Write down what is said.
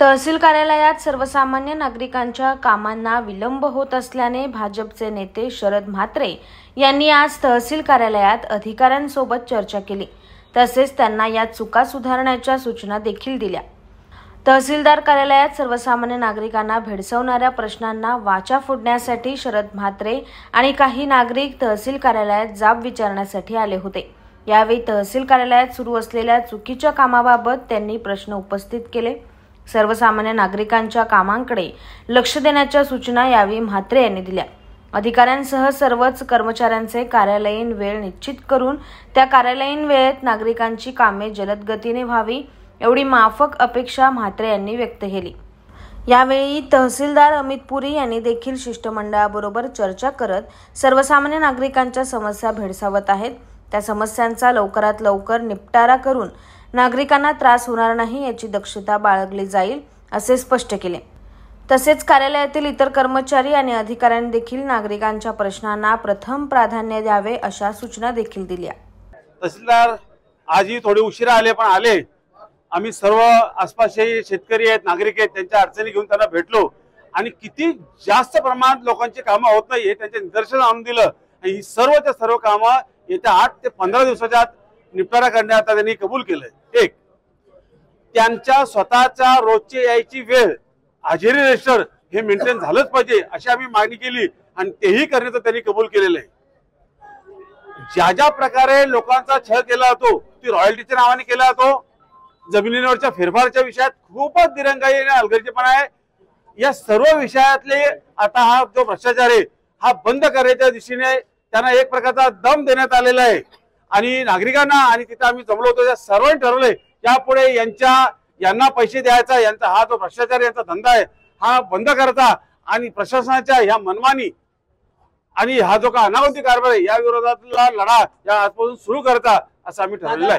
तहसील कार्यालयात सर्वसामान्य नागरिकांच्या कामांना विलंब होत असल्याने भाजपचे नेते शरद म्हात्रे यांनी आज तहसील कार्यालयात अधिकाऱ्यांसोबत चर्चा केली। तसेच त्यांना या चुका सुधारण्याच्या सूचना देखील दिल्या। तहसीलदार कार्यालयात सर्वसामान्य नागरिकांना भेडसावणाऱ्या प्रश्नांना वाचा फोडण्यासाठी शरद म्हात्रे आणि काही नागरिक तहसील कार्यालयात जाब विचारण्यासाठी आले होते। यावेळी तहसील कार्यालयात सुरू असलेल्या चुकीच्या कामाबाबत त्यांनी प्रश्न उपस्थित केले। सर्वसामान्य नागरिकांच्या कामांकडे लक्ष देण्याच्या सूचना यावेळी म्हात्रे यांनी दिल्या। अधिकाऱ्यांसह सर्वच कर्मचाऱ्यांचे कार्यालयीन वेळ निश्चित करून त्या कार्यालयीन वेळेत नागरिकांची कामे जलद गतीने व्हावी एवढी माफक अपेक्षा म्हात्रे यांनी व्यक्त केली। यावेळी तहसीलदार अमित पुरी यांनी देखील शिष्टमंडळाबरोबर चर्चा करत सर्वसामान्य नागरिकांच्या समस्या भेडसावत आहेत त्या समस्यांचा लवकरात लवकर निपटारा करून नागरिकांना त्रास होणार नाही याची दक्षता बाळगली जाईल असे स्पष्ट केले। तसेच कार्यालयातील इतर कर्मचारी आणि अधिकाऱ्यांनी देखील नागरिकांच्या प्रश्नांना प्रथम प्राधान्य द्यावे अशा सूचना देखील दिल्या। तहसीलदार आजही थोडे उशिरा आले पण आले। आम्ही सर्व आसपासचे शेतकरी आहेत, नागरिक आहेत, त्यांच्या अडचणी घेऊन त्यांना भेटलो आणि किती जास्त प्रमाणात लोकांची कामं होत नाही हे त्यांचे निदर्शन आणून दिलं आणि ही सर्व कामं येत्या 8 ते 15 दिवसाच्या आत निपटारा करण्यात त्यांनी कबूल केलंय। एक, त्यांच्या स्वतःच्या रोजची यायची वेळ हजेरी रजिस्टर हे मेंटेन झालंच पाहिजे अशी आम्ही मागणी केली आणि तेही करण्याचं त्यांनी कबूल केलेलं आहे। ज्या प्रकारे लोकांचा छळ केला जातो ती रॉयल्टीच्या नावाने केला जातो, जमिनीवरच्या फेरफारच्या विषयात खूपच दिरंगाई आणि हलगर्जीपणा आहे। या सर्व विषयातले आता हा जो भ्रष्टाचार आहे हा बंद करायच्या दिशेने त्यांना एक प्रकारचा दम देण्यात आलेला आहे आणि नागरिकांना आणि तिथे आम्ही जमलो होतो त्या सर्वांनी ठरवलंय यापुढे यांना पैसे द्यायचा, यांचा हा जो भ्रष्टाचार यांचा धंदा आहे हा बंद करायचा आणि प्रशासनाच्या ह्या मनमानी आणि हा जो का अनावधी कारभार आहे या विरोधातला लढा या आजपासून सुरू करायचा असं आम्ही ठरवलेलं आहे।